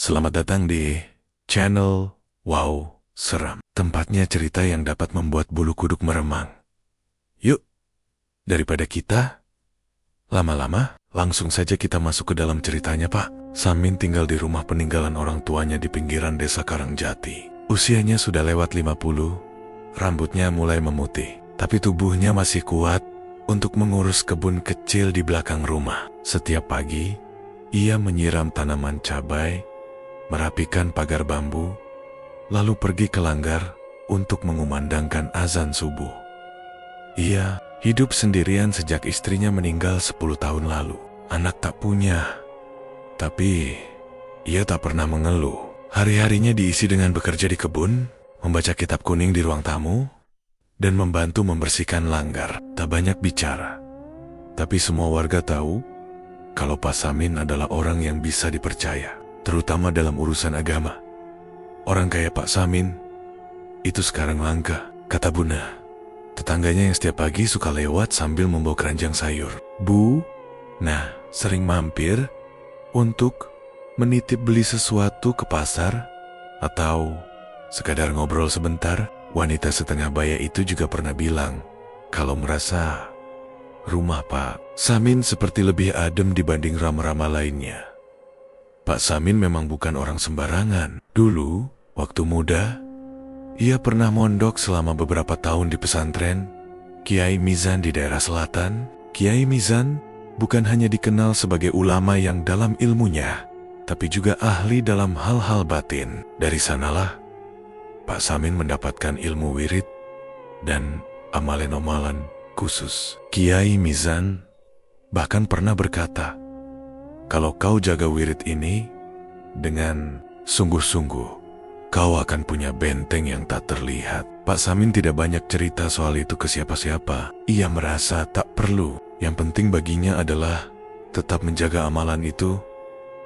Selamat datang di channel Wow Seram. Tempatnya cerita yang dapat membuat bulu kuduk meremang. Yuk, daripada kita lama-lama, langsung saja kita masuk ke dalam ceritanya, Pak. Samin tinggal di rumah peninggalan orang tuanya di pinggiran desa Karangjati. Usianya sudah lewat 50, rambutnya mulai memutih, tapi tubuhnya masih kuat untuk mengurus kebun kecil di belakang rumah. Setiap pagi, ia menyiram tanaman cabai, merapikan pagar bambu, lalu pergi ke langgar untuk mengumandangkan azan subuh. Ia hidup sendirian sejak istrinya meninggal 10 tahun lalu. Anak tak punya, tapi ia tak pernah mengeluh. Hari-harinya diisi dengan bekerja di kebun, membaca kitab kuning di ruang tamu, dan membantu membersihkan langgar. Tak banyak bicara, tapi semua warga tahu kalau Pak Samin adalah orang yang bisa dipercaya, terutama dalam urusan agama. Orang kayak Pak Samin itu sekarang langka, kata Buna, tetangganya yang setiap pagi suka lewat sambil membawa keranjang sayur. Bu, nah, sering mampir untuk menitip beli sesuatu ke pasar atau sekadar ngobrol sebentar. Wanita setengah baya itu juga pernah bilang kalau merasa rumah Pak Samin seperti lebih adem dibanding rama-rama lainnya. Pak Samin memang bukan orang sembarangan. Dulu, waktu muda, ia pernah mondok selama beberapa tahun di pesantren Kiai Mizan di daerah selatan. Kiai Mizan bukan hanya dikenal sebagai ulama yang dalam ilmunya, tapi juga ahli dalam hal-hal batin. Dari sanalah Pak Samin mendapatkan ilmu wirid dan amalan-amalan khusus. Kiai Mizan bahkan pernah berkata, kalau kau jaga wirid ini dengan sungguh-sungguh, kau akan punya benteng yang tak terlihat. Pak Samin tidak banyak cerita soal itu ke siapa-siapa. Ia merasa tak perlu. Yang penting baginya adalah tetap menjaga amalan itu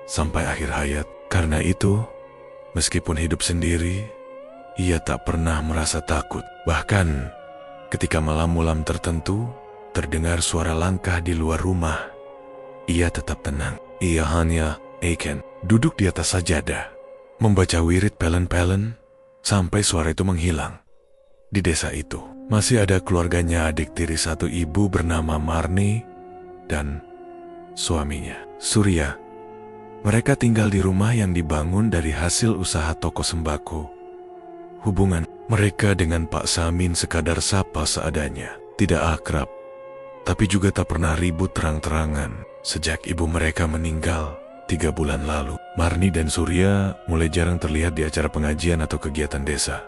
sampai akhir hayat. Karena itu, meskipun hidup sendiri, ia tak pernah merasa takut. Bahkan ketika malam-malam tertentu terdengar suara langkah di luar rumah, ia tetap tenang. Ia hanya akan duduk di atas sajadah, membaca wirid pelen-pelen sampai suara itu menghilang. Di desa itu masih ada keluarganya adik tiri satu ibu bernama Marni dan suaminya, Surya. Mereka tinggal di rumah yang dibangun dari hasil usaha toko sembako. Hubungan mereka dengan Pak Samin sekadar sapa seadanya, tidak akrab, tapi juga tak pernah ribut terang-terangan. Sejak ibu mereka meninggal 3 bulan lalu, Marni dan Surya mulai jarang terlihat di acara pengajian atau kegiatan desa.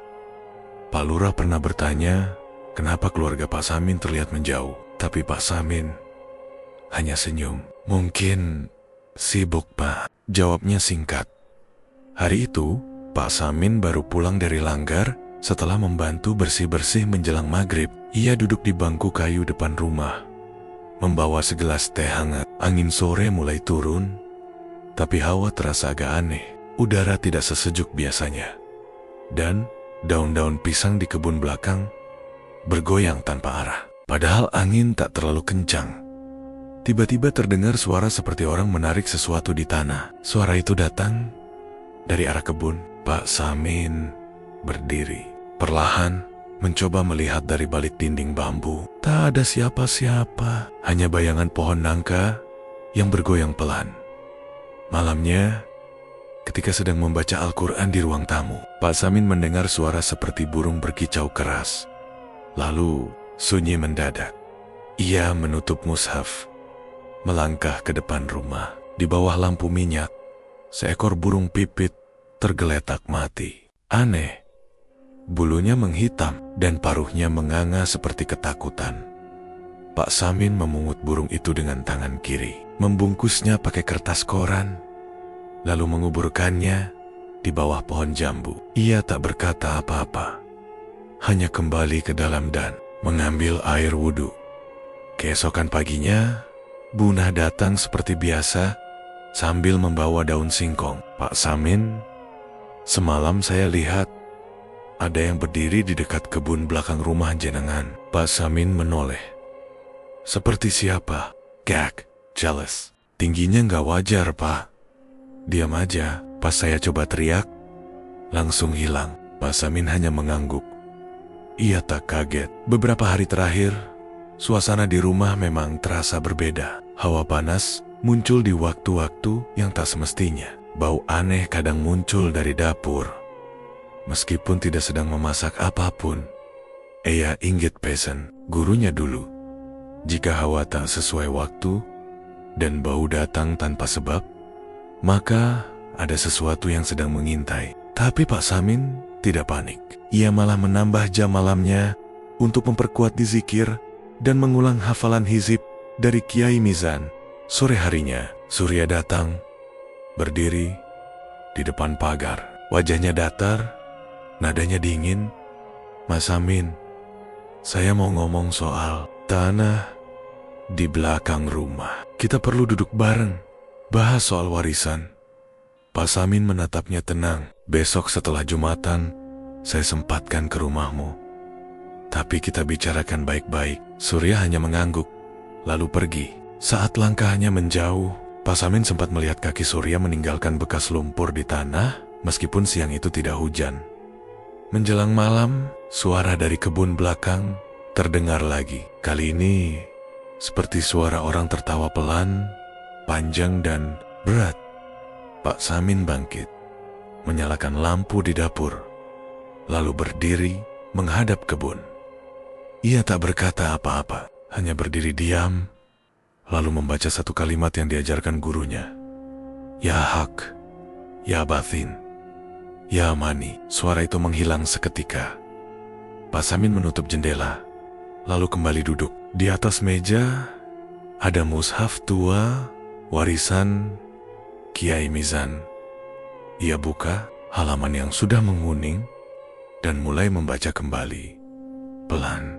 Pak Lurah pernah bertanya, kenapa keluarga Pak Samin terlihat menjauh, tapi Pak Samin hanya senyum. Mungkin sibuk, Pak, jawabnya singkat. Hari itu, Pak Samin baru pulang dari langgar setelah membantu bersih-bersih menjelang maghrib. Ia duduk di bangku kayu depan rumah, membawa segelas teh hangat. Angin sore mulai turun, tapi hawa terasa agak aneh. Udara tidak sesejuk biasanya, dan daun-daun pisang di kebun belakang bergoyang tanpa arah. Padahal angin tak terlalu kencang. Tiba-tiba terdengar suara seperti orang menarik sesuatu di tanah. Suara itu datang dari arah kebun. Pak Samin berdiri, perlahan mencoba melihat dari balik dinding bambu. Tak ada siapa-siapa, hanya bayangan pohon nangka yang bergoyang pelan. Malamnya, ketika sedang membaca Al-Quran di ruang tamu, Pak Samin mendengar suara seperti burung berkicau keras. Lalu, sunyi mendadak. Ia menutup mushaf, melangkah ke depan rumah. Di bawah lampu minyak, seekor burung pipit tergeletak mati. Aneh, bulunya menghitam dan paruhnya menganga seperti ketakutan. Pak Samin memungut burung itu dengan tangan kiri, membungkusnya pakai kertas koran, lalu menguburkannya di bawah pohon jambu. Ia tak berkata apa-apa, hanya kembali ke dalam dan mengambil air wudhu. Keesokan paginya, Buna datang seperti biasa sambil membawa daun singkong. Pak Samin, semalam saya lihat ada yang berdiri di dekat kebun belakang rumah jenengan. Pak Samin menoleh. Seperti siapa? Gak, jealous. Tingginya nggak wajar, Pak. Diam aja, Pas saya coba teriak, langsung hilang. Pak Samin hanya mengangguk. Ia tak kaget. Beberapa hari terakhir, suasana di rumah memang terasa berbeda. Hawa panas muncul di waktu-waktu yang tak semestinya. Bau aneh kadang muncul dari dapur. Meskipun tidak sedang memasak apapun, Eya Inggit Pesen, gurunya dulu. Jika hawa tak sesuai waktu dan bau datang tanpa sebab, maka ada sesuatu yang sedang mengintai. Tapi Pak Samin tidak panik. Ia malah menambah jam malamnya untuk memperkuat di zikir dan mengulang hafalan hizib dari Kiai Mizan. Sore harinya, Surya datang, berdiri di depan pagar. Wajahnya datar, nadanya dingin. Mas Samin, saya mau ngomong soal tanah di belakang rumah. Kita perlu duduk bareng, bahas soal warisan. Pak Samin menatapnya tenang. Besok setelah Jumatan, saya sempatkan ke rumahmu. Tapi kita bicarakan baik-baik. Surya hanya mengangguk, lalu pergi. Saat langkahnya menjauh, Pak Samin sempat melihat kaki Surya meninggalkan bekas lumpur di tanah, meskipun siang itu tidak hujan. Menjelang malam, suara dari kebun belakang terdengar lagi. Kali ini, seperti suara orang tertawa pelan, panjang dan berat. Pak Samin bangkit, menyalakan lampu di dapur, lalu berdiri menghadap kebun. Ia tak berkata apa-apa, hanya berdiri diam, lalu membaca satu kalimat yang diajarkan gurunya. Ya hak, ya batin, ya mani. Suara itu menghilang seketika. Pak Samin menutup jendela, lalu kembali duduk. Di atas meja ada mushaf tua, warisan Kiai Mizan. Ia buka halaman yang sudah menguning dan mulai membaca kembali, pelan,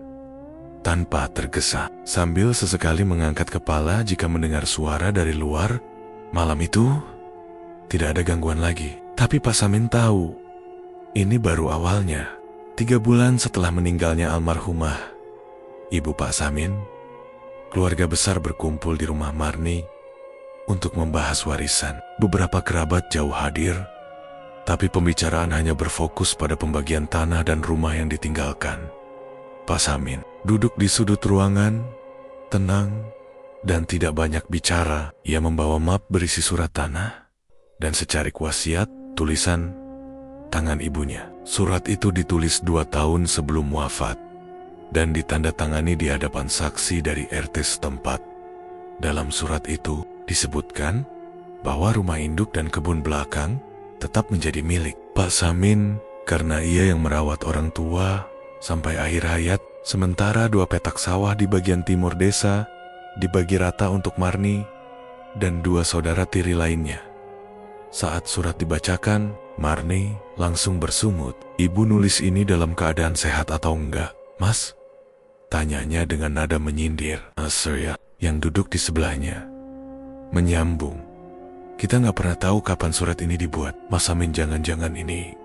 tanpa tergesa, sambil sesekali mengangkat kepala jika mendengar suara dari luar. Malam itu, tidak ada gangguan lagi. Tapi Pak Samin tahu, ini baru awalnya. 3 bulan setelah meninggalnya almarhumah ibu Pak Samin, keluarga besar berkumpul di rumah Marni untuk membahas warisan. Beberapa kerabat jauh hadir, tapi pembicaraan hanya berfokus pada pembagian tanah dan rumah yang ditinggalkan. Pak Samin duduk di sudut ruangan, tenang dan tidak banyak bicara. Ia membawa map berisi surat tanah dan secarik wasiat tulisan tangan ibunya. Surat itu ditulis 2 tahun sebelum wafat dan ditandatangani di hadapan saksi dari RT setempat. Dalam surat itu disebutkan bahwa rumah induk dan kebun belakang tetap menjadi milik Pak Samin karena ia yang merawat orang tua sampai akhir hayat, sementara 2 petak sawah di bagian timur desa dibagi rata untuk Marni dan 2 saudara tiri lainnya. Saat surat dibacakan, Marni langsung bersungut. Ibu nulis ini dalam keadaan sehat atau enggak, Mas? Tanyanya dengan nada menyindir. Surya yang duduk di sebelahnya menyambung. Kita nggak pernah tahu kapan surat ini dibuat. Mas Samin, jangan-jangan ini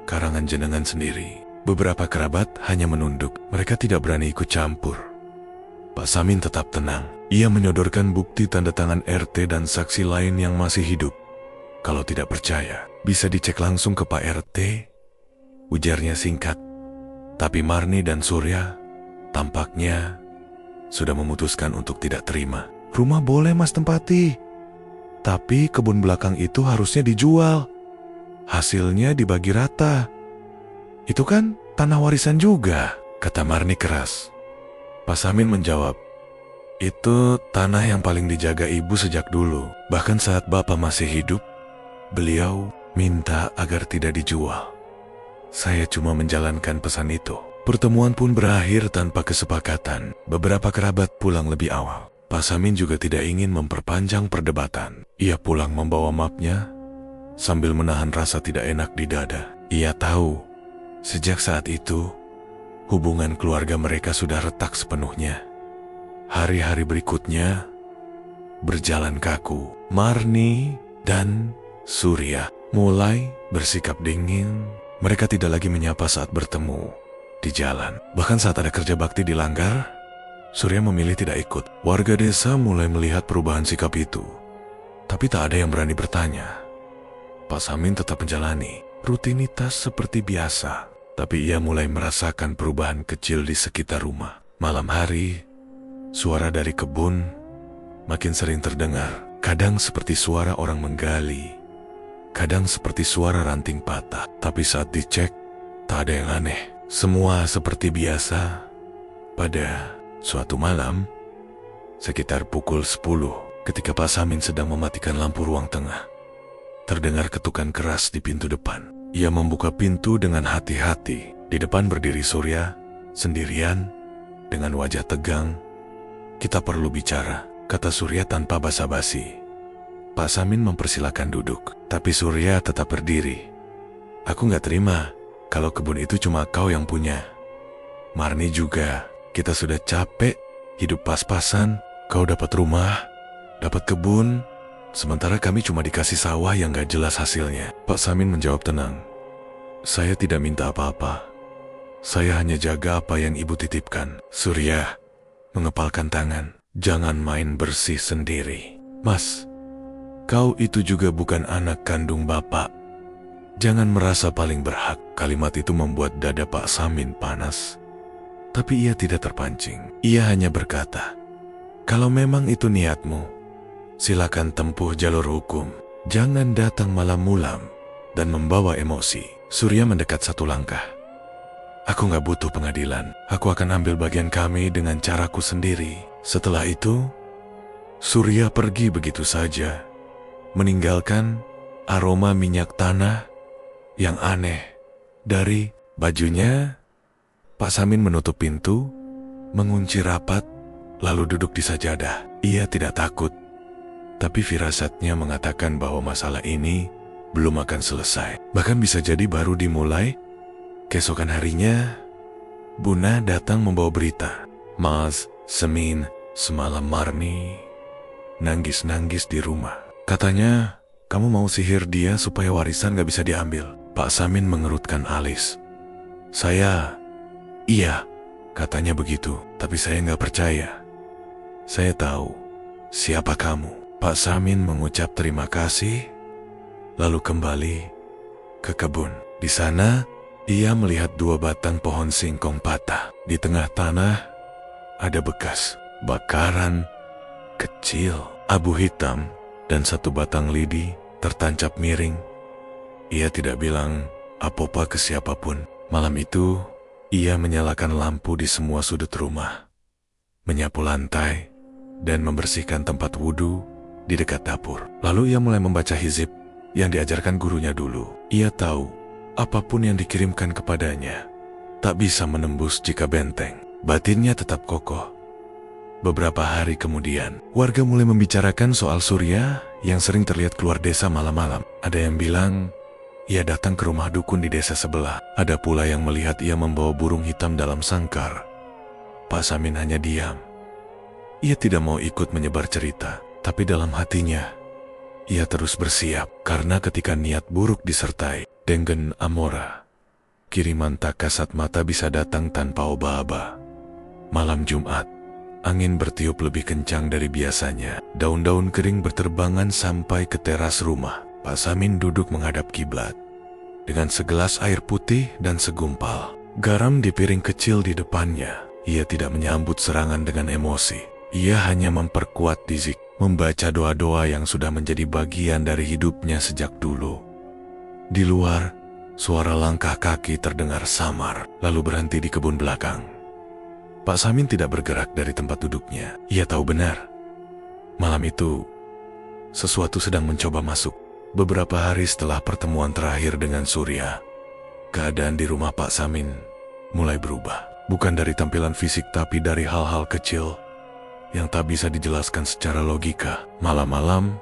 karangan jenengan sendiri. Beberapa kerabat hanya menunduk. Mereka tidak berani ikut campur. Pak Samin tetap tenang. Ia menyodorkan bukti tanda tangan RT dan saksi lain yang masih hidup. Kalau tidak percaya, bisa dicek langsung ke Pak RT, ujarnya singkat. Tapi Marni dan Surya tampaknya sudah memutuskan untuk tidak terima. Rumah boleh Mas tempati, tapi kebun belakang itu harusnya dijual. Hasilnya dibagi rata. Itu kan tanah warisan juga, kata Marni keras. Pak Samin menjawab, itu tanah yang paling dijaga ibu sejak dulu. Bahkan saat bapak masih hidup, beliau minta agar tidak dijual. Saya cuma menjalankan pesan itu. Pertemuan pun berakhir tanpa kesepakatan. Beberapa kerabat pulang lebih awal. Pak Samin juga tidak ingin memperpanjang perdebatan. Ia pulang membawa mapnya sambil menahan rasa tidak enak di dada. Ia tahu, sejak saat itu, hubungan keluarga mereka sudah retak sepenuhnya. Hari-hari berikutnya berjalan kaku. Marni dan Surya mulai bersikap dingin. Mereka tidak lagi menyapa saat bertemu di jalan. Bahkan saat ada kerja bakti dilanggar, Surya memilih tidak ikut. Warga desa mulai melihat perubahan sikap itu, tapi tak ada yang berani bertanya. Pak Samin tetap menjalani rutinitas seperti biasa. Tapi ia mulai merasakan perubahan kecil di sekitar rumah. Malam hari, suara dari kebun makin sering terdengar. Kadang seperti suara orang menggali, kadang seperti suara ranting patah. Tapi saat dicek, tak ada yang aneh. Semua seperti biasa. Pada suatu malam, sekitar pukul 10, ketika Pak Samin sedang mematikan lampu ruang tengah, terdengar ketukan keras di pintu depan. Ia membuka pintu dengan hati-hati. Di depan berdiri Surya, sendirian, dengan wajah tegang. "Kita perlu bicara," kata Surya tanpa basa-basi. Pak Samin mempersilakan duduk, tapi Surya tetap berdiri. "Aku gak terima kalau kebun itu cuma kau yang punya. Marni juga. Kita sudah capek, hidup pas-pasan. Kau dapat rumah, dapat kebun, sementara kami cuma dikasih sawah yang gak jelas hasilnya." Pak Samin menjawab tenang. "Saya tidak minta apa-apa. Saya hanya jaga apa yang ibu titipkan." Surya mengepalkan tangan. "Jangan main bersih sendiri. Mas, kau itu juga bukan anak kandung bapak. Jangan merasa paling berhak." Kalimat itu membuat dada Pak Samin panas. Tapi ia tidak terpancing. Ia hanya berkata, "Kalau memang itu niatmu, silakan tempuh jalur hukum. Jangan datang malam-mulam dan membawa emosi." Surya mendekat satu langkah. "Aku gak butuh pengadilan. Aku akan ambil bagian kami dengan caraku sendiri." Setelah itu, Surya pergi begitu saja, meninggalkan aroma minyak tanah yang aneh dari bajunya. Pak Samin menutup pintu, mengunci rapat, lalu duduk di sajadah. Ia tidak takut, tapi firasatnya mengatakan bahwa masalah ini belum akan selesai. Bahkan bisa jadi baru dimulai. Keesokan harinya, Buna datang membawa berita. "Mas, Semin, semalam Marni nangis-nangis di rumah. Katanya, kamu mau sihir dia supaya warisan gak bisa diambil." Pak Samin mengerutkan alis. Iya, katanya begitu, tapi saya gak percaya. Saya tahu siapa kamu." Pak Samin mengucap terima kasih, lalu kembali ke kebun. Di sana, ia melihat 2 batang pohon singkong patah. Di tengah tanah, ada bekas bakaran kecil. Abu hitam dan 1 batang lidi tertancap miring. Ia tidak bilang apa-apa ke siapapun. Malam itu, ia menyalakan lampu di semua sudut rumah, menyapu lantai, dan membersihkan tempat wudhu di dekat dapur. Lalu ia mulai membaca hizib yang diajarkan gurunya dulu. Ia tahu, apapun yang dikirimkan kepadanya tak bisa menembus jika benteng. Batinnya tetap kokoh. Beberapa hari kemudian, warga mulai membicarakan soal Surya yang sering terlihat keluar desa malam-malam. Ada yang bilang ia datang ke rumah dukun di desa sebelah. Ada pula yang melihat ia membawa burung hitam dalam sangkar. Pak Samin hanya diam. Ia tidak mau ikut menyebar cerita, tapi dalam hatinya, ia terus bersiap. Karena ketika niat buruk disertai dengan amora, kiriman tak kasat mata bisa datang tanpa oba-oba. Malam Jumat, angin bertiup lebih kencang dari biasanya. Daun-daun kering berterbangan sampai ke teras rumah. Pak Samin duduk menghadap kiblat, dengan segelas air putih dan segumpal garam di piring kecil di depannya. Ia tidak menyambut serangan dengan emosi. Ia hanya memperkuat dizik, membaca doa-doa yang sudah menjadi bagian dari hidupnya sejak dulu. Di luar, suara langkah kaki terdengar samar, lalu berhenti di kebun belakang. Pak Samin tidak bergerak dari tempat duduknya. Ia tahu benar, malam itu sesuatu sedang mencoba masuk. Beberapa hari setelah pertemuan terakhir dengan Surya, keadaan di rumah Pak Samin mulai berubah. Bukan dari tampilan fisik, tapi dari hal-hal kecil yang tak bisa dijelaskan secara logika. Malam-malam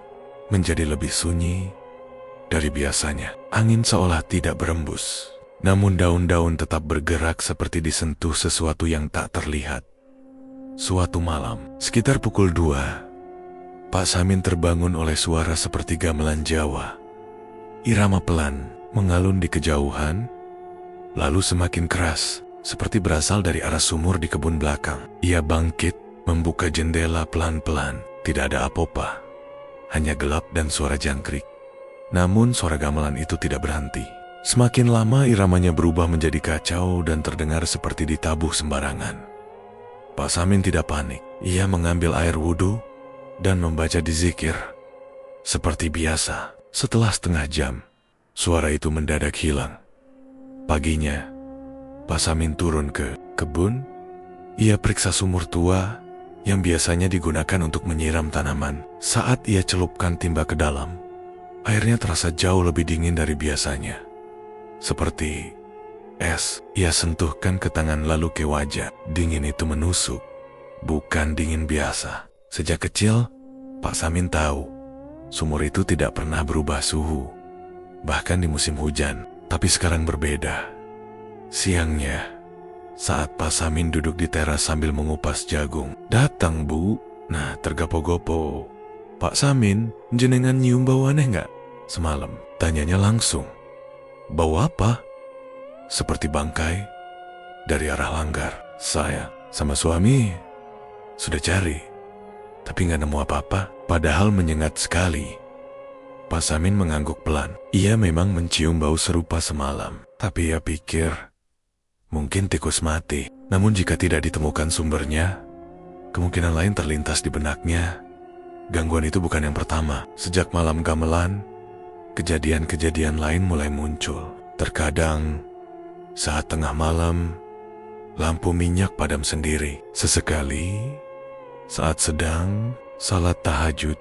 menjadi lebih sunyi dari biasanya. Angin seolah tidak berembus, namun daun-daun tetap bergerak seperti disentuh sesuatu yang tak terlihat. Suatu malam, sekitar pukul 2, Pak Samin terbangun oleh suara seperti gamelan Jawa. Irama pelan mengalun di kejauhan, lalu semakin keras, seperti berasal dari arah sumur di kebun belakang. Ia bangkit, membuka jendela pelan-pelan. Tidak ada apa-apa, hanya gelap dan suara jangkrik. Namun suara gamelan itu tidak berhenti. Semakin lama iramanya berubah menjadi kacau dan terdengar seperti ditabuh sembarangan. Pak Samin tidak panik. Ia mengambil air wudhu dan membaca di zikir. Seperti biasa, setelah setengah jam, suara itu mendadak hilang. Paginya, Pak Samin turun ke kebun. Ia periksa sumur tua yang biasanya digunakan untuk menyiram tanaman. Saat ia celupkan timba ke dalam, airnya terasa jauh lebih dingin dari biasanya. Seperti es, ia sentuhkan ke tangan lalu ke wajah. Dingin itu menusuk, bukan dingin biasa. Sejak kecil, Pak Samin tahu sumur itu tidak pernah berubah suhu, bahkan di musim hujan. Tapi sekarang berbeda. Siangnya, saat Pak Samin duduk di teras sambil mengupas jagung, "Datang, Bu." Nah, tergapo-gopo. "Pak Samin, jenengan nyium bau aneh nggak semalam?" Tanyanya langsung. "Bau apa?" "Seperti bangkai dari arah langgar. Saya sama suami sudah cari, tapi nggak nemu apa-apa." Padahal menyengat sekali. Pak Samin mengangguk pelan. Ia memang mencium bau serupa semalam, tapi ia pikir mungkin tikus mati. Namun jika tidak ditemukan sumbernya, kemungkinan lain terlintas di benaknya. Gangguan itu bukan yang pertama. Sejak malam gamelan, kejadian-kejadian lain mulai muncul. Terkadang, saat tengah malam, lampu minyak padam sendiri. Sesekali, saat sedang salat tahajud,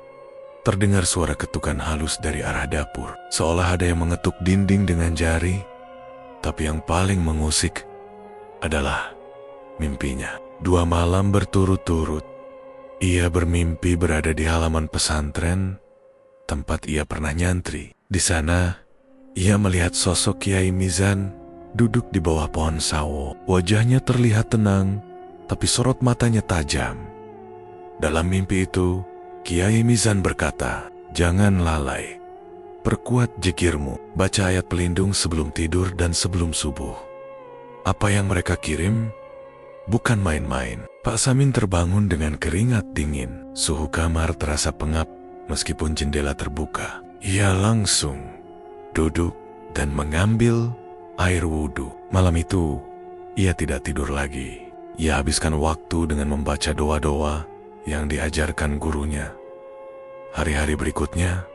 terdengar suara ketukan halus dari arah dapur. Seolah ada yang mengetuk dinding dengan jari. Tapi yang paling mengusik adalah mimpinya. 2 malam berturut-turut, ia bermimpi berada di halaman pesantren tempat ia pernah nyantri. Di sana, ia melihat sosok Kiai Mizan duduk di bawah pohon sawo. Wajahnya terlihat tenang, tapi sorot matanya tajam. Dalam mimpi itu, Kiai Mizan berkata, "Jangan lalai, perkuat zikirmu, baca ayat pelindung sebelum tidur dan sebelum subuh." Apa yang mereka kirim bukan main-main. Pak Samin terbangun dengan keringat dingin. Suhu kamar terasa pengap meskipun jendela terbuka. Ia langsung duduk dan mengambil air wudhu. Malam itu, ia tidak tidur lagi. Ia habiskan waktu dengan membaca doa-doa yang diajarkan gurunya. Hari-hari berikutnya,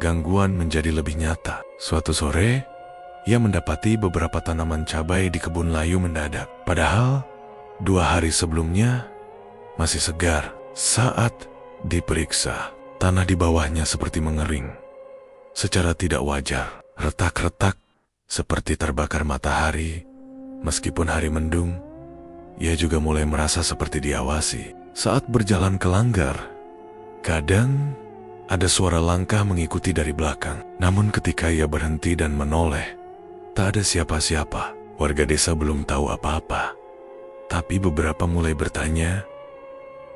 gangguan menjadi lebih nyata. Suatu sore, ia mendapati beberapa tanaman cabai di kebun layu mendadak. Padahal, 2 hari sebelumnya masih segar. Saat diperiksa, tanah di bawahnya seperti mengering. Secara tidak wajar, retak-retak seperti terbakar matahari. Meskipun hari mendung, ia juga mulai merasa seperti diawasi. Saat berjalan ke langgar, kadang ada suara langkah mengikuti dari belakang. Namun ketika ia berhenti dan menoleh, tak ada siapa-siapa. Warga desa belum tahu apa-apa. Tapi beberapa mulai bertanya,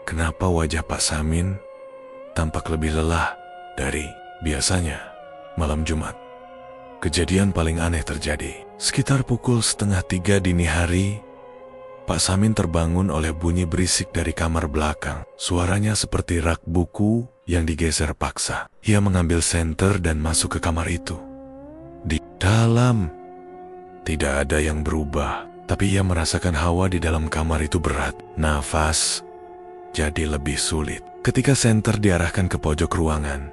kenapa wajah Pak Samin tampak lebih lelah dari biasanya malam Jumat. Kejadian paling aneh terjadi. Sekitar pukul 2:30 dini hari, Pak Samin terbangun oleh bunyi berisik dari kamar belakang. Suaranya seperti rak buku yang digeser paksa. Ia mengambil senter dan masuk ke kamar itu. Di dalam, tidak ada yang berubah. Tapi ia merasakan hawa di dalam kamar itu berat. Nafas jadi lebih sulit. Ketika senter diarahkan ke pojok ruangan,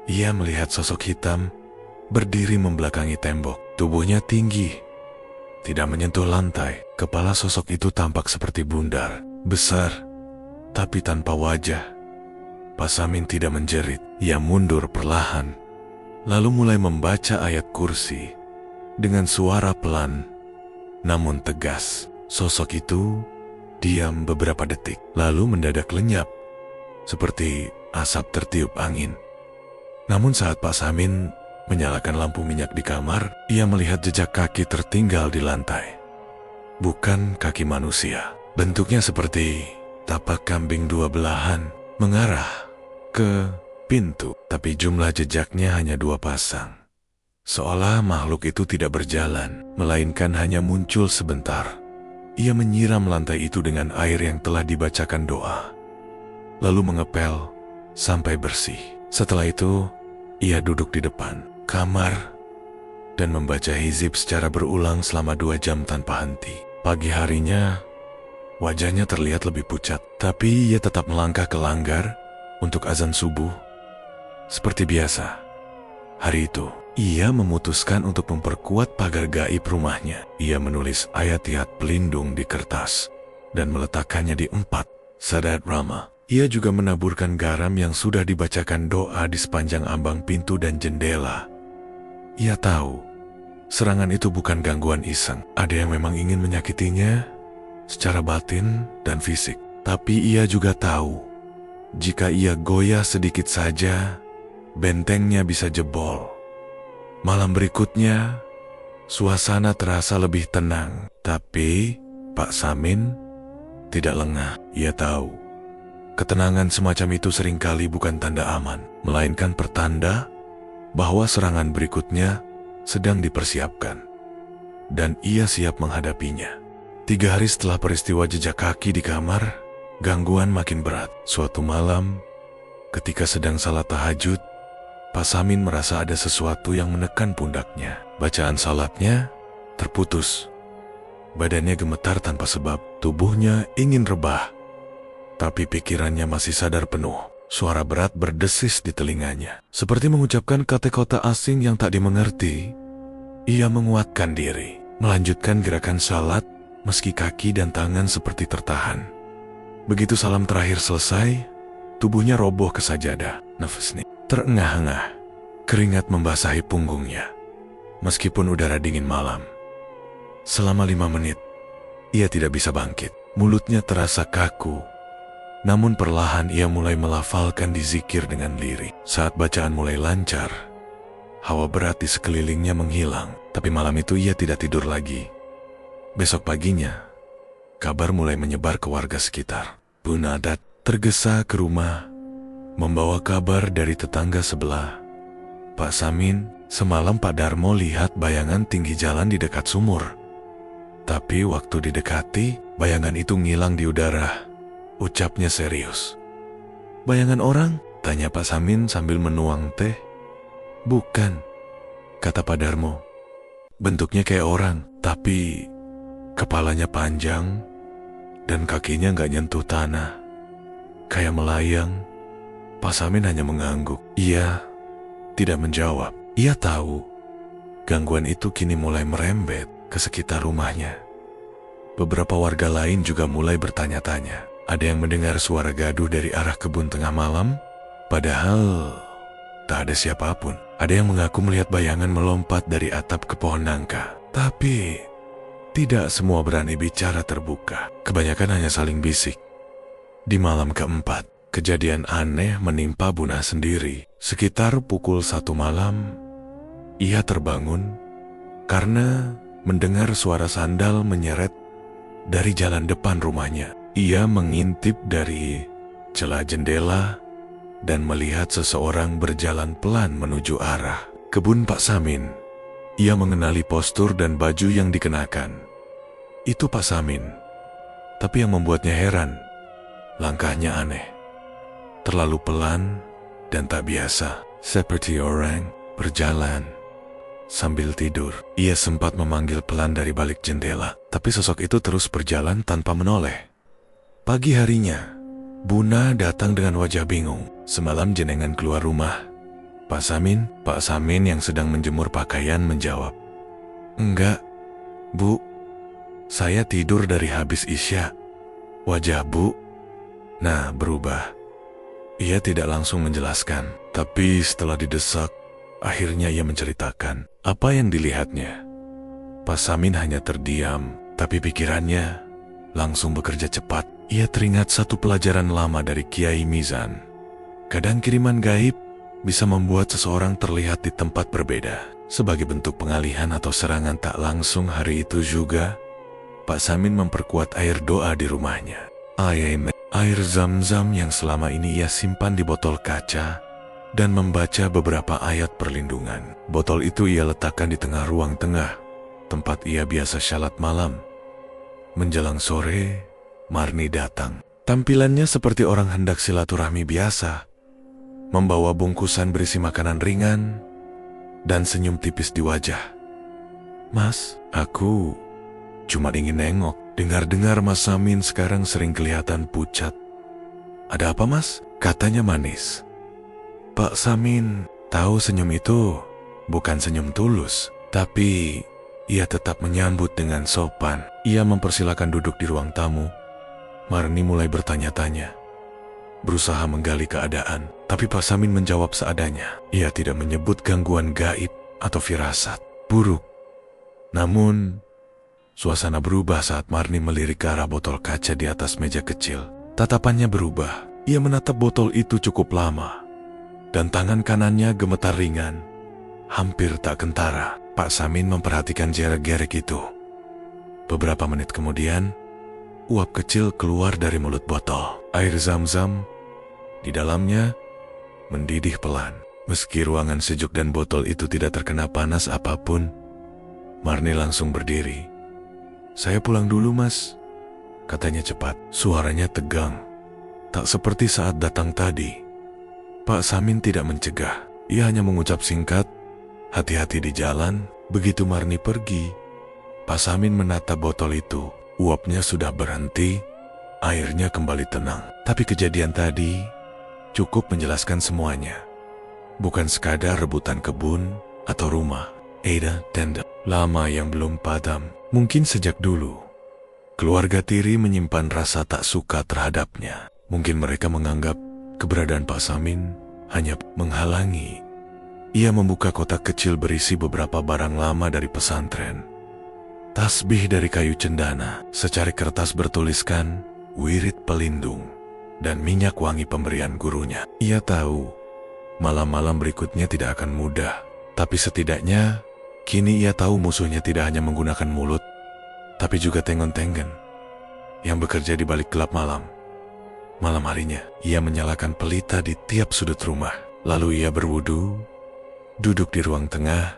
ia melihat sosok hitam berdiri membelakangi tembok. Tubuhnya tinggi, tidak menyentuh lantai. Kepala sosok itu tampak seperti bundar, besar, tapi tanpa wajah. Pak Samin tidak menjerit. Ia mundur perlahan, lalu mulai membaca ayat kursi dengan suara pelan namun tegas. Sosok itu diam beberapa detik, lalu mendadak lenyap, seperti asap tertiup angin. Namun saat Pak Samin menyalakan lampu minyak di kamar, ia melihat jejak kaki tertinggal di lantai. Bukan kaki manusia. Bentuknya seperti tapak kambing 2 belahan, mengarah ke pintu. Tapi jumlah jejaknya hanya 2 pasang. Seolah makhluk itu tidak berjalan, melainkan hanya muncul sebentar. Ia menyiram lantai itu dengan air yang telah dibacakan doa, lalu mengepel sampai bersih. Setelah itu, ia duduk di depan. kamar dan membaca hizib secara berulang selama 2 jam tanpa henti. Pagi harinya, wajahnya terlihat lebih pucat, tapi ia tetap melangkah ke langgar untuk azan subuh. Seperti biasa, hari itu, ia memutuskan untuk memperkuat pagar gaib rumahnya. Ia menulis ayat-ayat pelindung di kertas dan meletakkannya di 4 sadat Rama. Ia juga menaburkan garam yang sudah dibacakan doa di sepanjang ambang pintu dan jendela. Ia tahu, serangan itu bukan gangguan iseng. Ada yang memang ingin menyakitinya secara batin dan fisik. Tapi ia juga tahu, jika ia goyah sedikit saja, bentengnya bisa jebol. Malam berikutnya, suasana terasa lebih tenang. Tapi Pak Samin tidak lengah. Ia tahu, ketenangan semacam itu seringkali bukan tanda aman, melainkan pertanda bahwa serangan berikutnya sedang dipersiapkan. Dan ia siap menghadapinya. 3 hari setelah peristiwa jejak kaki di kamar, gangguan makin berat. Suatu malam, ketika sedang salat tahajud, Pak Samin merasa ada sesuatu yang menekan pundaknya. Bacaan salatnya terputus. Badannya gemetar tanpa sebab. Tubuhnya ingin rebah, tapi pikirannya masih sadar penuh. Suara berat berdesis di telinganya, seperti mengucapkan kata-kata asing yang tak dimengerti. Ia menguatkan diri, melanjutkan gerakan salat, meski kaki dan tangan seperti tertahan. Begitu salam terakhir selesai, tubuhnya roboh ke sajadah. Nafasnya terengah-engah, keringat membasahi punggungnya, meskipun udara dingin malam. Selama 5 menit, ia tidak bisa bangkit. Mulutnya terasa kaku, namun perlahan ia mulai melafalkan dizikir dengan lirik. Saat bacaan mulai lancar, hawa berat di sekelilingnya menghilang. Tapi malam itu ia tidak tidur lagi. Besok paginya, kabar mulai menyebar ke warga sekitar. Bu Nadat tergesa ke rumah, membawa kabar dari tetangga sebelah. Pak Samin, semalam Pak Darmo lihat bayangan tinggi jalan di dekat sumur. Tapi waktu didekati, bayangan itu ngilang di udara. Ucapnya serius. Bayangan orang? Tanya Pak Samin sambil menuang teh. Bukan, kata Pak Darmo. Bentuknya kayak orang, tapi kepalanya panjang dan kakinya nggak nyentuh tanah. Kayak melayang. Pak Samin hanya mengangguk. Ia tidak menjawab. Ia tahu gangguan itu kini mulai merembet ke sekitar rumahnya. Beberapa warga lain juga mulai bertanya-tanya. Ada yang mendengar suara gaduh dari arah kebun tengah malam, padahal tak ada siapapun. Ada yang mengaku melihat bayangan melompat dari atap ke pohon nangka. Tapi tidak semua berani bicara terbuka. Kebanyakan hanya saling bisik. Di malam keempat, kejadian aneh menimpa Buna sendiri. Sekitar pukul 1 malam, ia terbangun karena mendengar suara sandal menyeret dari jalan depan rumahnya. Ia mengintip dari celah jendela dan melihat seseorang berjalan pelan menuju arah kebun Pak Samin. Ia mengenali postur dan baju yang dikenakan. Itu Pak Samin. Tapi yang membuatnya heran, langkahnya aneh. Terlalu pelan dan tak biasa, seperti orang berjalan sambil tidur. Ia sempat memanggil pelan dari balik jendela, tapi sosok itu terus berjalan tanpa menoleh. Pagi harinya, Buna datang dengan wajah bingung. Semalam jenengan keluar rumah, Pak Samin? Pak Samin yang sedang menjemur pakaian menjawab. Enggak, Bu. Saya tidur dari habis Isya. Wajah Bu berubah. Ia tidak langsung menjelaskan, tapi setelah didesak, akhirnya ia menceritakan apa yang dilihatnya. Pak Samin hanya terdiam, tapi pikirannya langsung bekerja cepat. Ia teringat satu pelajaran lama dari Kiai Mizan. Kadang kiriman gaib bisa membuat seseorang terlihat di tempat berbeda. Sebagai bentuk pengalihan atau serangan tak langsung hari itu juga, Pak Samin memperkuat air doa di rumahnya. Air zam-zam yang selama ini ia simpan di botol kaca dan membaca beberapa ayat perlindungan. Botol itu ia letakkan di tengah ruang tengah, tempat ia biasa syalat malam. Menjelang sore, Marni datang. Tampilannya seperti orang hendak silaturahmi biasa, membawa bungkusan berisi makanan ringan dan senyum tipis di wajah. "Mas, aku cuma ingin nengok." Dengar-dengar Mas Samin sekarang sering kelihatan pucat. "Ada apa, Mas?" katanya manis. Pak Samin tahu senyum itu bukan senyum tulus, tapi ia tetap menyambut dengan sopan. Ia mempersilakan duduk di ruang tamu. Marni mulai bertanya-tanya, berusaha menggali keadaan, tapi Pak Samin menjawab seadanya. Ia tidak menyebut gangguan gaib atau firasat buruk. Namun, suasana berubah saat Marni melirik ke arah botol kaca di atas meja kecil. Tatapannya berubah. Ia menatap botol itu cukup lama, dan tangan kanannya gemetar ringan, hampir tak kentara. Pak Samin memperhatikan gerek-gerek itu. Beberapa menit kemudian, uap kecil keluar dari mulut botol. Air zam-zam di dalamnya mendidih pelan. Meski ruangan sejuk dan botol itu tidak terkena panas apapun, Marni langsung berdiri. "Saya pulang dulu, Mas," katanya cepat. Suaranya tegang, tak seperti saat datang tadi. Pak Samin tidak mencegah. Ia hanya mengucap singkat, "Hati-hati di jalan." Begitu Marni pergi, Pak Samin menatap botol itu. Uapnya sudah berhenti, airnya kembali tenang. Tapi kejadian tadi cukup menjelaskan semuanya. Bukan sekadar rebutan kebun atau rumah. Ada tenda lama yang belum padam. Mungkin sejak dulu keluarga Tiri menyimpan rasa tak suka terhadapnya. Mungkin mereka menganggap keberadaan Pak Samin hanya menghalangi. Ia membuka kotak kecil berisi beberapa barang lama dari pesantren. Tasbih dari kayu cendana, secari kertas bertuliskan wirid pelindung, dan minyak wangi pemberian gurunya. Ia tahu malam-malam berikutnya tidak akan mudah, tapi setidaknya kini ia tahu musuhnya tidak hanya menggunakan mulut, tapi juga tengon-tengen yang bekerja di balik gelap malam. Malam harinya, ia menyalakan pelita di tiap sudut rumah. Lalu ia berwudu, duduk di ruang tengah,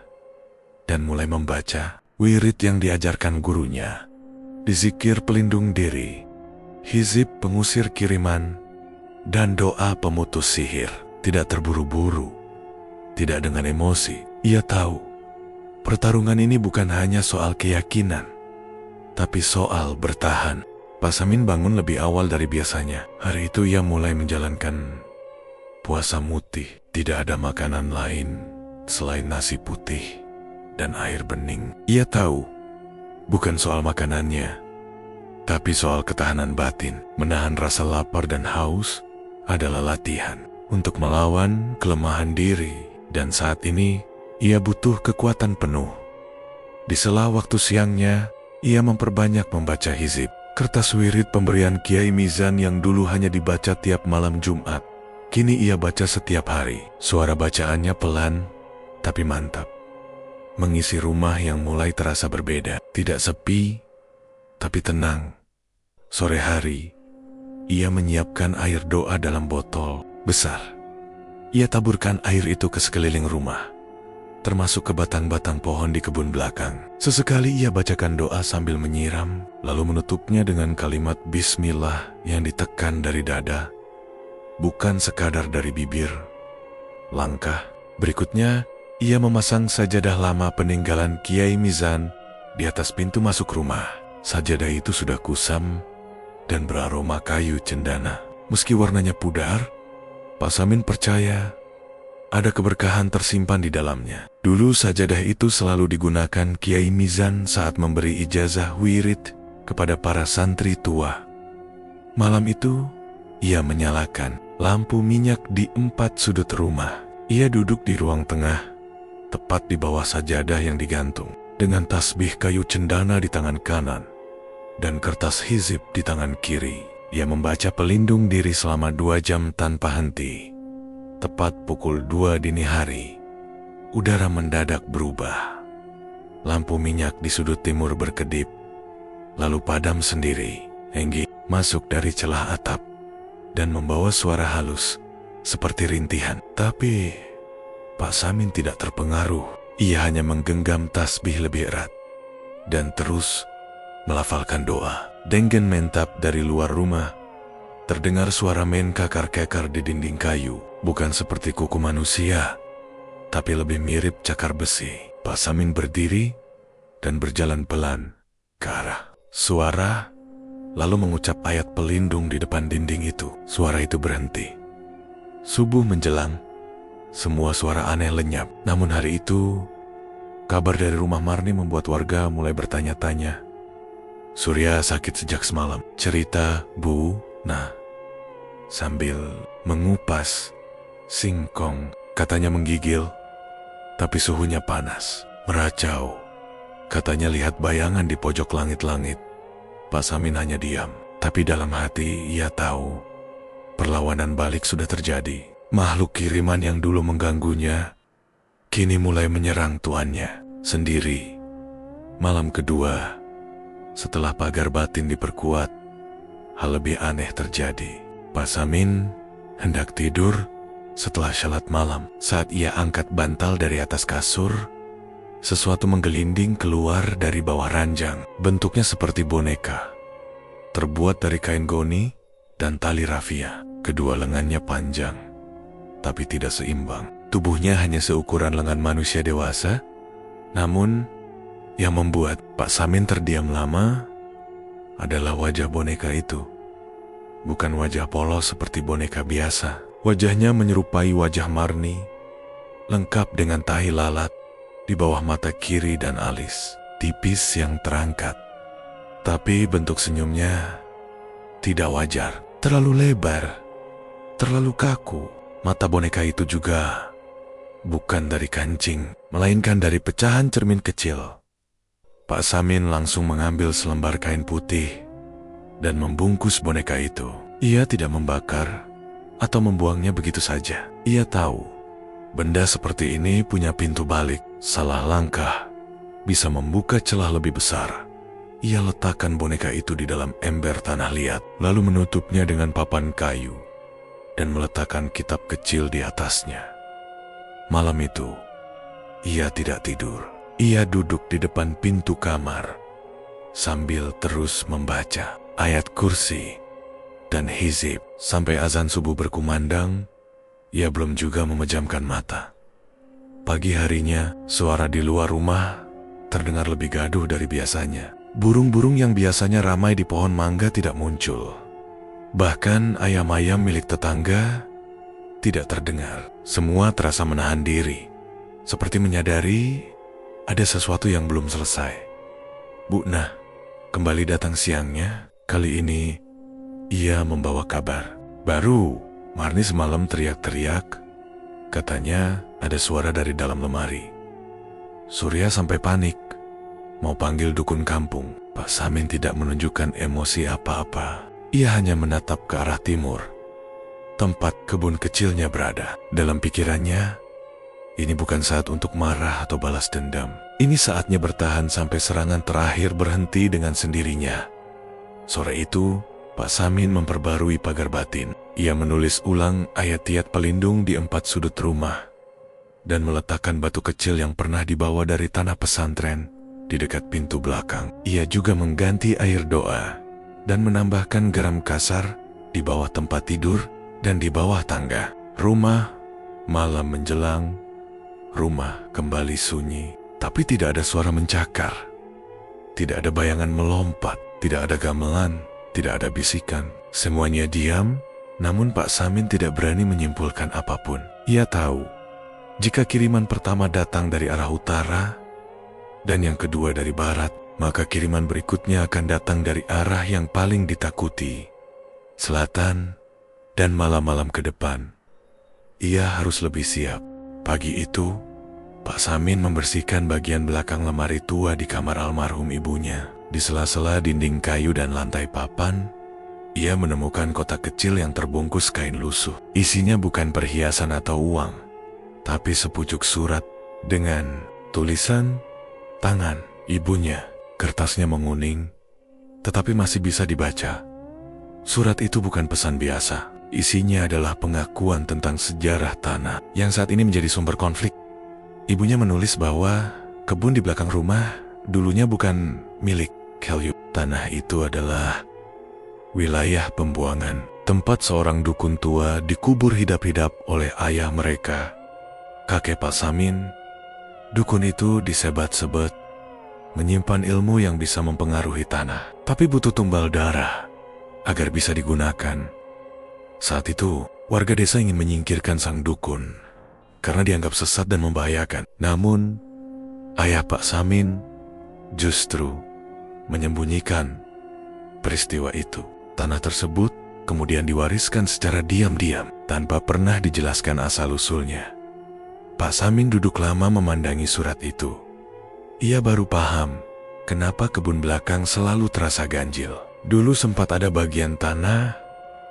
dan mulai membaca wirid yang diajarkan gurunya. Dizikir pelindung diri, hizib pengusir kiriman, dan doa pemutus sihir. Tidak terburu-buru, tidak dengan emosi. Ia tahu pertarungan ini bukan hanya soal keyakinan, tapi soal bertahan. Pak Samin bangun lebih awal dari biasanya. Hari itu ia mulai menjalankan puasa mutih. Tidak ada makanan lain selain nasi putih dan air bening. Ia tahu bukan soal makanannya, tapi soal ketahanan batin. Menahan rasa lapar dan haus adalah latihan untuk melawan kelemahan diri. Dan saat ini ia butuh kekuatan penuh. Di sela waktu siangnya, ia memperbanyak membaca hizib. Kertas wirid pemberian Kiai Mizan yang dulu hanya dibaca tiap malam Jumat, kini ia baca setiap hari. Suara bacaannya pelan, tapi mantap. Mengisi rumah yang mulai terasa berbeda. Tidak sepi, tapi tenang. Sore hari, ia menyiapkan air doa dalam botol besar. Ia taburkan air itu ke sekeliling rumah, termasuk ke batang-batang pohon di kebun belakang. Sesekali ia bacakan doa sambil menyiram, lalu menutupnya dengan kalimat bismillah yang ditekan dari dada, bukan sekadar dari bibir. Langkah berikutnya, ia memasang sajadah lama peninggalan Kiai Mizan di atas pintu masuk rumah. Sajadah itu sudah kusam dan beraroma kayu cendana. Meski warnanya pudar, Pak Samin percaya ada keberkahan tersimpan di dalamnya. Dulu sajadah itu selalu digunakan Kiai Mizan saat memberi ijazah wirid kepada para santri tua. Malam itu, ia menyalakan lampu minyak di 4 sudut rumah. Ia duduk di ruang tengah, tepat di bawah sajadah yang digantung, dengan tasbih kayu cendana di tangan kanan dan kertas hizib di tangan kiri. Ia membaca pelindung diri selama 2 jam tanpa henti. Tepat pukul 2 dini hari, udara mendadak berubah. Lampu minyak di sudut timur berkedip, lalu padam sendiri. Henggi masuk dari celah atap dan membawa suara halus seperti rintihan. Tapi Pak Samin tidak terpengaruh. Ia hanya menggenggam tasbih lebih erat dan terus melafalkan doa. Denggen mentap dari luar rumah. Terdengar suara main kakar-kekar di dinding kayu. Bukan seperti kuku manusia, tapi lebih mirip cakar besi. Pak Samin berdiri dan berjalan pelan ke arah suara, lalu mengucap ayat pelindung di depan dinding itu. Suara itu berhenti. Subuh menjelang, semua suara aneh lenyap. Namun hari itu, kabar dari rumah Marni membuat warga mulai bertanya-tanya. Surya sakit sejak semalam, cerita Bu Nah sambil mengupas singkong. Katanya menggigil, tapi suhunya panas. Meracau. Katanya lihat bayangan di pojok langit-langit. Pak Samin hanya diam, tapi dalam hati ia tahu perlawanan balik sudah terjadi. Makhluk kiriman yang dulu mengganggunya kini mulai menyerang tuannya sendiri. Malam kedua, setelah pagar batin diperkuat, hal lebih aneh terjadi. Pak Samin hendak tidur setelah salat malam. Saat ia angkat bantal dari atas kasur, sesuatu menggelinding keluar dari bawah ranjang. Bentuknya seperti boneka, terbuat dari kain goni dan tali rafia. Kedua lengannya panjang, tapi tidak seimbang. Tubuhnya hanya seukuran lengan manusia dewasa. Namun, yang membuat Pak Samin terdiam lama adalah wajah boneka itu. Bukan wajah polos seperti boneka biasa. Wajahnya menyerupai wajah Marni, lengkap dengan tahi lalat di bawah mata kiri dan alis, tipis yang terangkat. Tapi bentuk senyumnya tidak wajar, terlalu lebar, terlalu kaku. Mata boneka itu juga bukan dari kancing, melainkan dari pecahan cermin kecil. Pak Samin langsung mengambil selembar kain putih dan membungkus boneka itu. Ia tidak membakar atau membuangnya begitu saja. Ia tahu benda seperti ini punya pintu balik. Salah langkah bisa membuka celah lebih besar. Ia letakkan boneka itu di dalam ember tanah liat, lalu menutupnya dengan papan kayu dan meletakkan kitab kecil di atasnya. Malam itu, ia tidak tidur. Ia duduk di depan pintu kamar sambil terus membaca ayat kursi dan hizib. Sampai azan subuh berkumandang, ia belum juga memejamkan mata. Pagi harinya, suara di luar rumah terdengar lebih gaduh dari biasanya. Burung-burung yang biasanya ramai di pohon mangga tidak muncul. Bahkan ayam-ayam milik tetangga tidak terdengar. Semua terasa menahan diri, seperti menyadari ada sesuatu yang belum selesai. Bu Nah kembali datang siangnya. Kali ini ia membawa kabar. Baru Marni semalam teriak-teriak. Katanya ada suara dari dalam lemari. Surya sampai panik, mau panggil dukun kampung. Pak Samin tidak menunjukkan emosi apa-apa. Ia hanya menatap ke arah timur, tempat kebun kecilnya berada. Dalam pikirannya, ini bukan saat untuk marah atau balas dendam. Ini saatnya bertahan sampai serangan terakhir berhenti dengan sendirinya. Sore itu, Pak Samin memperbarui pagar batin. Ia menulis ulang ayat-ayat pelindung di 4 sudut rumah dan meletakkan batu kecil yang pernah dibawa dari tanah pesantren di dekat pintu belakang. Ia juga mengganti air doa dan menambahkan garam kasar di bawah tempat tidur dan di bawah tangga. Rumah malam menjelang, rumah kembali sunyi, tapi tidak ada suara mencakar. Tidak ada bayangan melompat, tidak ada gamelan, tidak ada bisikan. Semuanya diam, namun Pak Samin tidak berani menyimpulkan apapun. Ia tahu, jika kiriman pertama datang dari arah utara dan yang kedua dari barat, maka kiriman berikutnya akan datang dari arah yang paling ditakuti, selatan, dan malam-malam ke depan. Ia harus lebih siap. Pagi itu, Pak Samin membersihkan bagian belakang lemari tua di kamar almarhum ibunya. Di sela-sela dinding kayu dan lantai papan, ia menemukan kotak kecil yang terbungkus kain lusuh. Isinya bukan perhiasan atau uang, tapi sepucuk surat dengan tulisan tangan ibunya. Kertasnya menguning, tetapi masih bisa dibaca. Surat itu bukan pesan biasa. Isinya adalah pengakuan tentang sejarah tanah yang saat ini menjadi sumber konflik. Ibunya menulis bahwa kebun di belakang rumah dulunya bukan milik Kelyu. Tanah itu adalah wilayah pembuangan, tempat seorang dukun tua dikubur hidup-hidup oleh ayah mereka Kakek Pak Samin, dukun itu disebat-sebet menyimpan ilmu yang bisa mempengaruhi tanah, tapi butuh tumbal darah agar bisa digunakan. Saat itu, warga desa ingin menyingkirkan sang dukun karena dianggap sesat dan membahayakan. Namun, ayah Pak Samin justru menyembunyikan peristiwa itu. Tanah tersebut kemudian diwariskan secara diam-diam tanpa pernah dijelaskan asal-usulnya. Pak Samin duduk lama memandangi surat itu. Ia baru paham kenapa kebun belakang selalu terasa ganjil. Dulu sempat ada bagian tanah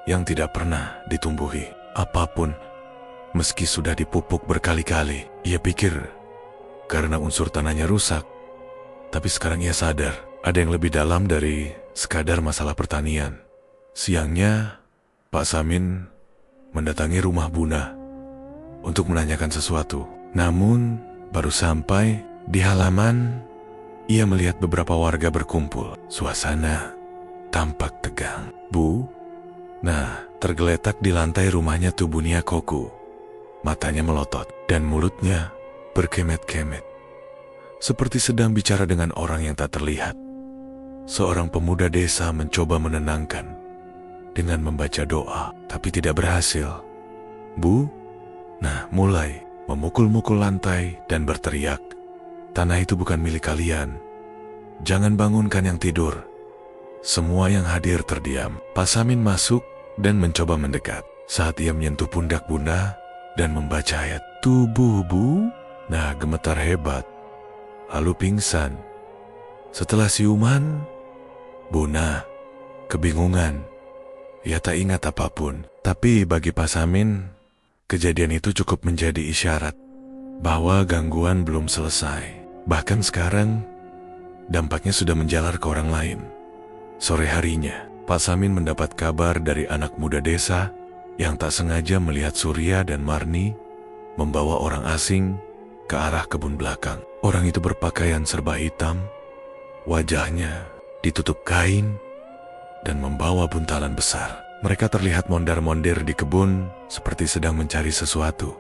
yang tidak pernah ditumbuhi apapun. Meski sudah dipupuk berkali-kali, ia pikir karena unsur tanahnya rusak. Tapi sekarang ia sadar ada yang lebih dalam dari sekadar masalah pertanian. Siangnya, Pak Samin mendatangi rumah Buna untuk menanyakan sesuatu. Namun, baru sampai di halaman, ia melihat beberapa warga berkumpul. Suasana tampak tegang. Bu? Nah, tergeletak di lantai rumahnya tubuhnya Koku. Matanya melotot dan mulutnya berkemet-kemet, seperti sedang bicara dengan orang yang tak terlihat. Seorang pemuda desa mencoba menenangkan dengan membaca doa, tapi tidak berhasil. Bu? Nah, mulai memukul-mukul lantai dan berteriak, "Tanah itu bukan milik kalian. Jangan bangunkan yang tidur." Semua yang hadir terdiam. Pak Samin masuk dan mencoba mendekat. Saat ia menyentuh pundak Bunda dan membaca ayat, "Tubuh, Bu?" Nah, gemetar hebat, lalu pingsan. Setelah siuman, Bunda kebingungan. Ia tak ingat apapun. Tapi bagi Pak Samin, kejadian itu cukup menjadi isyarat bahwa gangguan belum selesai. Bahkan sekarang, dampaknya sudah menjalar ke orang lain. Sore harinya, Pak Samin mendapat kabar dari anak muda desa yang tak sengaja melihat Surya dan Marni membawa orang asing ke arah kebun belakang. Orang itu berpakaian serba hitam, wajahnya ditutup kain, dan membawa buntalan besar. Mereka terlihat mondar-mondir di kebun seperti sedang mencari sesuatu.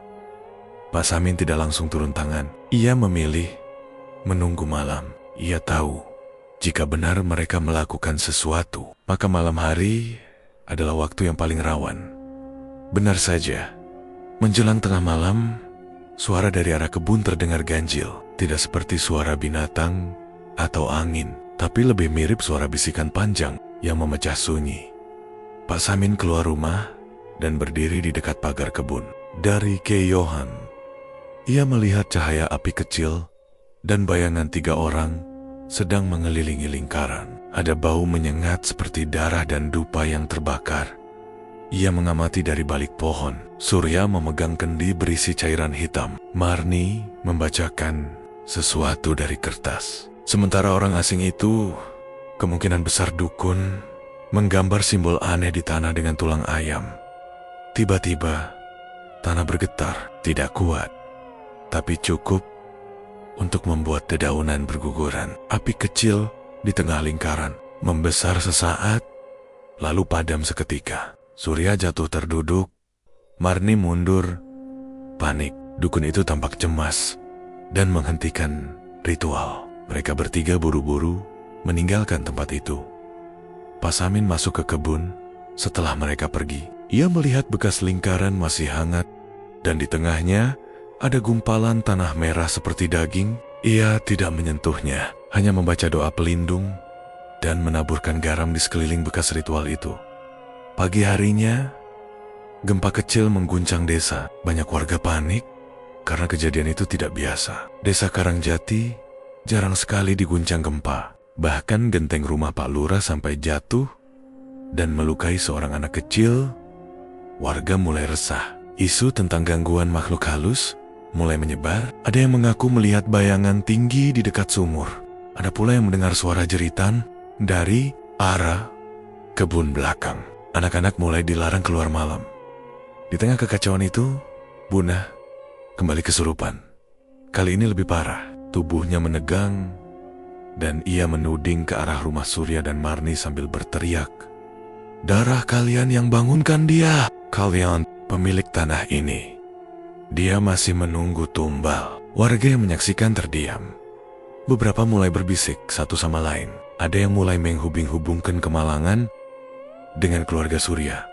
Pak Samin tidak langsung turun tangan. Ia memilih menunggu malam. Ia tahu jika benar mereka melakukan sesuatu, maka malam hari adalah waktu yang paling rawan. Benar saja, menjelang tengah malam, suara dari arah kebun terdengar ganjil. Tidak seperti suara binatang atau angin, tapi lebih mirip suara bisikan panjang yang memecah sunyi. Pak Samin keluar rumah dan berdiri di dekat pagar kebun. Dari Keyohan, ia melihat cahaya api kecil dan bayangan 3 orang sedang mengelilingi lingkaran. Ada bau menyengat seperti darah dan dupa yang terbakar. Ia mengamati dari balik pohon. Surya memegang kendi berisi cairan hitam. Marni membacakan sesuatu dari kertas. Sementara orang asing itu, kemungkinan besar dukun, menggambar simbol aneh di tanah dengan tulang ayam. Tiba-tiba, tanah bergetar, tidak kuat, tapi cukup untuk membuat dedaunan berguguran. Api kecil di tengah lingkaran membesar sesaat, lalu padam seketika. Surya jatuh terduduk, Marni mundur, panik. Dukun itu tampak cemas dan menghentikan ritual. Mereka bertiga buru-buru meninggalkan tempat itu. Pak Samin masuk ke kebun. Setelah mereka pergi, ia melihat bekas lingkaran masih hangat, dan di tengahnya ada gumpalan tanah merah seperti daging. Ia tidak menyentuhnya, hanya membaca doa pelindung dan menaburkan garam di sekeliling bekas ritual itu. Pagi harinya, gempa kecil mengguncang desa. Banyak warga panik karena kejadian itu tidak biasa. Desa Karangjati jarang sekali diguncang gempa. Bahkan genteng rumah Pak Lurah sampai jatuh dan melukai seorang anak kecil. Warga mulai resah. Isu tentang gangguan makhluk halus mulai menyebar. Ada yang mengaku melihat bayangan tinggi di dekat sumur. Ada pula yang mendengar suara jeritan dari arah kebun belakang. Anak-anak mulai dilarang keluar malam. Di tengah kekacauan itu, Buna kembali kesurupan. Kali ini lebih parah. Tubuhnya menegang, dan ia menuding ke arah rumah Surya dan Marni sambil berteriak, "Darah kalian yang bangunkan dia! Kalian pemilik tanah ini. Dia masih menunggu tumbal. Warga yang menyaksikan terdiam. Beberapa mulai berbisik satu sama lain. Ada yang mulai menghubung-hubungkan kemalangan dengan keluarga Surya.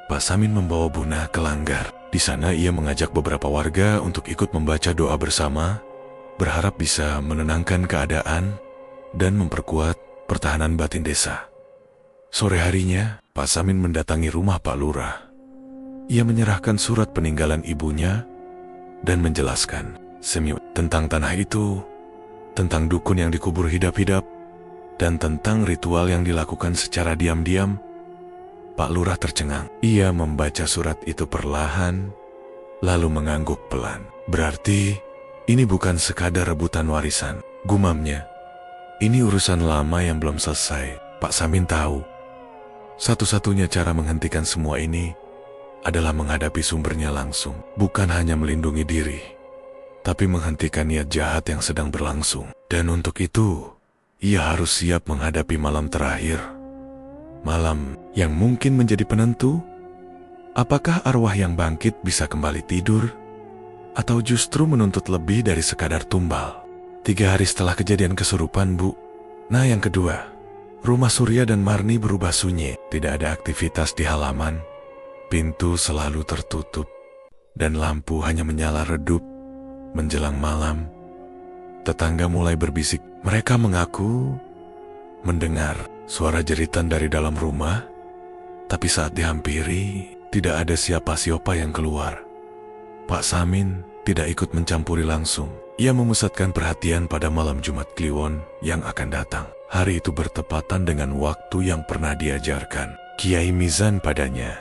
Pak Samin membawa Buna ke langgar. Di sana ia mengajak beberapa warga untuk ikut membaca doa bersama, berharap bisa menenangkan keadaan dan memperkuat pertahanan batin desa. Sore harinya, Pak Samin mendatangi rumah Pak Lurah. Ia menyerahkan surat peninggalan ibunya dan menjelaskan semiut tentang tanah itu, tentang dukun yang dikubur hidup-hidup, dan tentang ritual yang dilakukan secara diam-diam. Pak Lurah tercengang. Ia membaca surat itu perlahan, lalu mengangguk pelan. Berarti ini bukan sekadar rebutan warisan, gumamnya. Ini urusan lama yang belum selesai. Pak Samin tahu, satu-satunya cara menghentikan semua ini adalah menghadapi sumbernya langsung. Bukan hanya melindungi diri, tapi menghentikan niat jahat yang sedang berlangsung. Dan untuk itu, ia harus siap menghadapi malam terakhir. Malam yang mungkin menjadi penentu. Apakah arwah yang bangkit bisa kembali tidur? Atau justru menuntut lebih dari sekadar tumbal? 3 hari setelah kejadian kesurupan, Bu. Nah, yang kedua, rumah Surya dan Marni berubah sunyi. Tidak ada aktivitas di halaman. Pintu selalu tertutup. Dan lampu hanya menyala redup. Menjelang malam, tetangga mulai berbisik. Mereka mengaku mendengar suara jeritan dari dalam rumah. Tapi saat dihampiri, tidak ada siapa-siapa yang keluar. Pak Samin tidak ikut mencampuri langsung. Ia memusatkan perhatian pada malam Jumat Kliwon yang akan datang. Hari itu bertepatan dengan waktu yang pernah diajarkan Kiai Mizan padanya.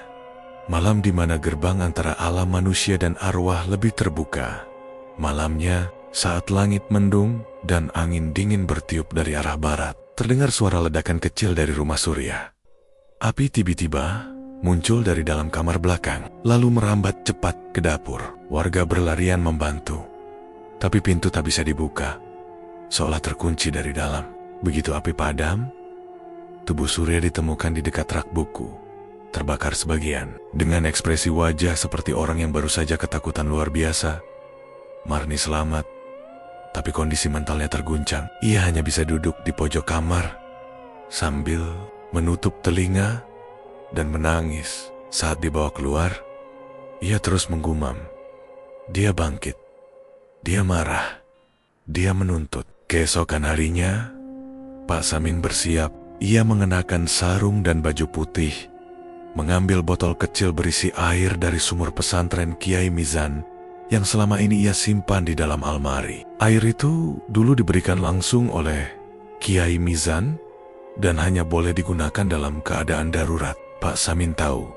Malam di mana gerbang antara alam manusia dan arwah lebih terbuka. Malamnya, saat langit mendung dan angin dingin bertiup dari arah barat, terdengar suara ledakan kecil dari rumah Surya. Api tiba-tiba muncul dari dalam kamar belakang, lalu merambat cepat ke dapur. Warga berlarian membantu. Tapi pintu tak bisa dibuka, seolah terkunci dari dalam. Begitu api padam, tubuh Surya ditemukan di dekat rak buku, terbakar sebagian. Dengan ekspresi wajah seperti orang yang baru saja ketakutan luar biasa. Marni selamat, tapi kondisi mentalnya terguncang. Ia hanya bisa duduk di pojok kamar, sambil menutup telinga dan menangis. Saat dibawa keluar, ia terus menggumam. Dia bangkit. Dia marah. Dia menuntut. Keesokan harinya, Pak Samin bersiap. Ia mengenakan sarung dan baju putih, mengambil botol kecil berisi air dari sumur pesantren Kiai Mizan yang selama ini ia simpan di dalam almari. Air itu dulu diberikan langsung oleh Kiai Mizan dan hanya boleh digunakan dalam keadaan darurat. Pak Samin tahu,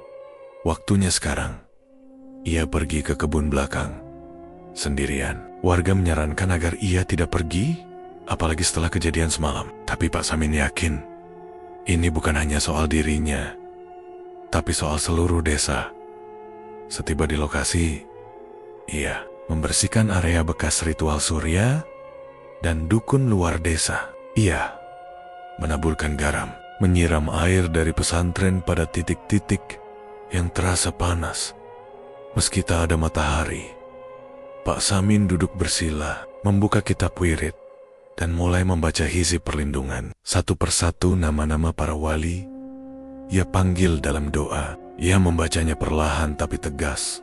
waktunya sekarang. Ia pergi ke kebun belakang, sendirian. Warga menyarankan agar ia tidak pergi, apalagi setelah kejadian semalam. Tapi Pak Samin yakin, ini bukan hanya soal dirinya, tapi soal seluruh desa. Setiba di lokasi, ia membersihkan area bekas ritual Surya dan dukun luar desa. Ia menaburkan garam, menyiram air dari pesantren pada titik-titik yang terasa panas. Meski tak ada matahari, Pak Samin duduk bersila, membuka kitab wirid, dan mulai membaca hizib perlindungan. Satu persatu nama-nama para wali, ia panggil dalam doa. Ia membacanya perlahan tapi tegas,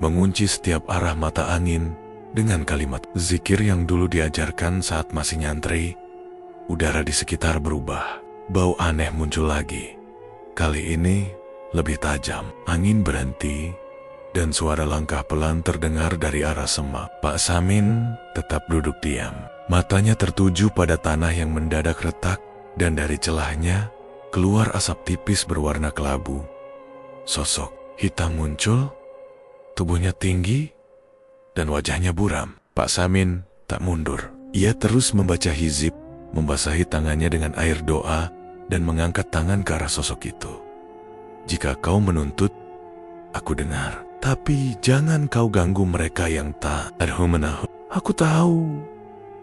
mengunci setiap arah mata angin dengan kalimat zikir yang dulu diajarkan saat masih nyantri. Udara di sekitar berubah, bau aneh muncul lagi. Kali ini lebih tajam, angin berhenti, dan suara langkah pelan terdengar dari arah semak. Pak Samin tetap duduk diam. Matanya tertuju pada tanah yang mendadak retak, dan dari celahnya keluar asap tipis berwarna kelabu. Sosok hitam muncul, tubuhnya tinggi, dan wajahnya buram. Pak Samin tak mundur. Ia terus membaca hizib, membasahi tangannya dengan air doa, dan mengangkat tangan ke arah sosok itu. Jika kau menuntut, aku dengar. Tapi jangan kau ganggu mereka yang tak arhumenahu. Aku tahu,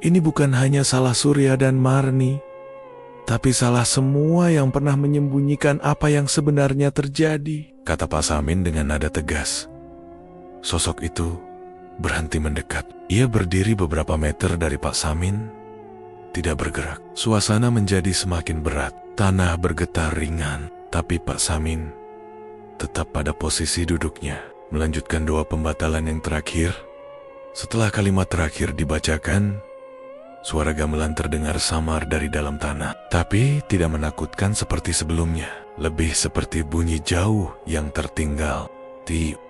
ini bukan hanya salah Surya dan Marni, tapi salah semua yang pernah menyembunyikan apa yang sebenarnya terjadi, kata Pak Samin dengan nada tegas. sosok itu berhenti mendekat. Ia berdiri beberapa meter dari Pak Samin, tidak bergerak. Suasana menjadi semakin berat. Tanah bergetar ringan, tapi Pak Samin tetap pada posisi duduknya, melanjutkan doa pembatalan yang terakhir. Setelah kalimat terakhir dibacakan, suara gamelan terdengar samar dari dalam tanah, tapi tidak menakutkan seperti sebelumnya. Lebih seperti bunyi jauh yang tertinggal.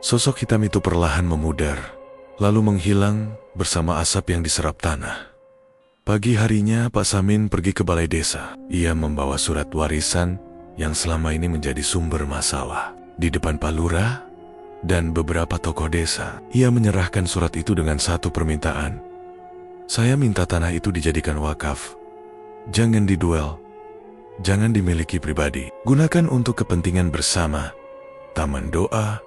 Sosok hitam itu perlahan memudar, lalu menghilang bersama asap yang diserap tanah. Pagi harinya Pak Samin pergi ke balai desa. Ia membawa surat warisan yang selama ini menjadi sumber masalah. Di depan Pak Lurah dan beberapa tokoh desa, ia menyerahkan surat itu dengan satu permintaan. Saya minta tanah itu dijadikan wakaf. Jangan diduel. Jangan dimiliki pribadi. Gunakan untuk kepentingan bersama. Taman doa,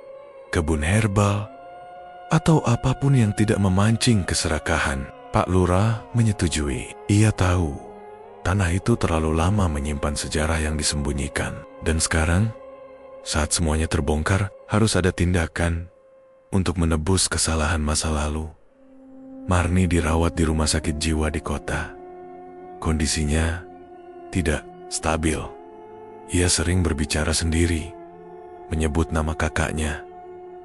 kebun herbal, atau apapun yang tidak memancing keserakahan. Pak Lurah menyetujui. Ia tahu tanah itu terlalu lama menyimpan sejarah yang disembunyikan. Dan sekarang, saat semuanya terbongkar, harus ada tindakan untuk menebus kesalahan masa lalu. Marni dirawat di rumah sakit jiwa di kota. Kondisinya tidak stabil. Ia sering berbicara sendiri, menyebut nama kakaknya,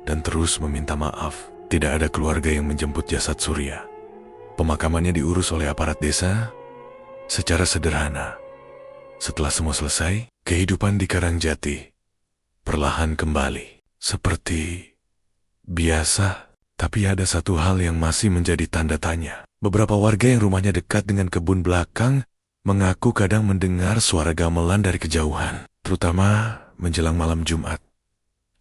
dan terus meminta maaf. Tidak ada keluarga yang menjemput jasad Surya. Pemakamannya diurus oleh aparat desa secara sederhana. Setelah semua selesai, kehidupan di Karangjati perlahan kembali seperti biasa. Tapi ada satu hal yang masih menjadi tanda tanya. Beberapa warga yang rumahnya dekat dengan kebun belakang mengaku kadang mendengar suara gamelan dari kejauhan, terutama menjelang malam Jumat.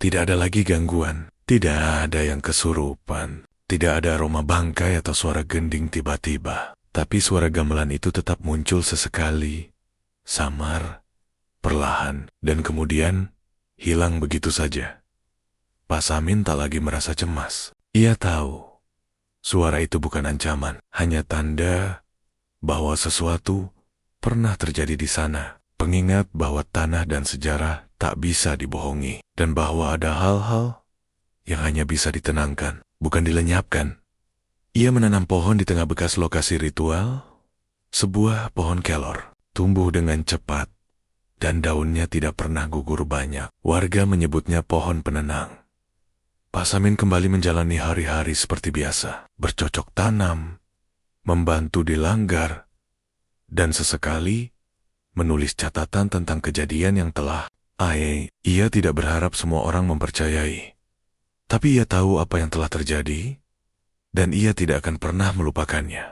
Tidak ada lagi gangguan, tidak ada yang kesurupan, tidak ada aroma bangkai atau suara gending tiba-tiba. Tapi suara gamelan itu tetap muncul sesekali, samar, perlahan, dan kemudian hilang begitu saja. Pak Samin tak lagi merasa cemas. Ia tahu suara itu bukan ancaman, hanya tanda bahwa sesuatu pernah terjadi di sana. Pengingat bahwa tanah dan sejarah tak bisa dibohongi, dan bahwa ada hal-hal yang hanya bisa ditenangkan, bukan dilenyapkan. Ia menanam pohon di tengah bekas lokasi ritual. Sebuah pohon kelor, tumbuh dengan cepat, dan daunnya tidak pernah gugur banyak. Warga menyebutnya pohon penenang. Pak Samin kembali menjalani hari-hari seperti biasa, bercocok tanam, membantu di langgar, dan sesekali menulis catatan tentang kejadian yang telah ia tidak berharap semua orang mempercayai. Tapi ia tahu apa yang telah terjadi, dan ia tidak akan pernah melupakannya.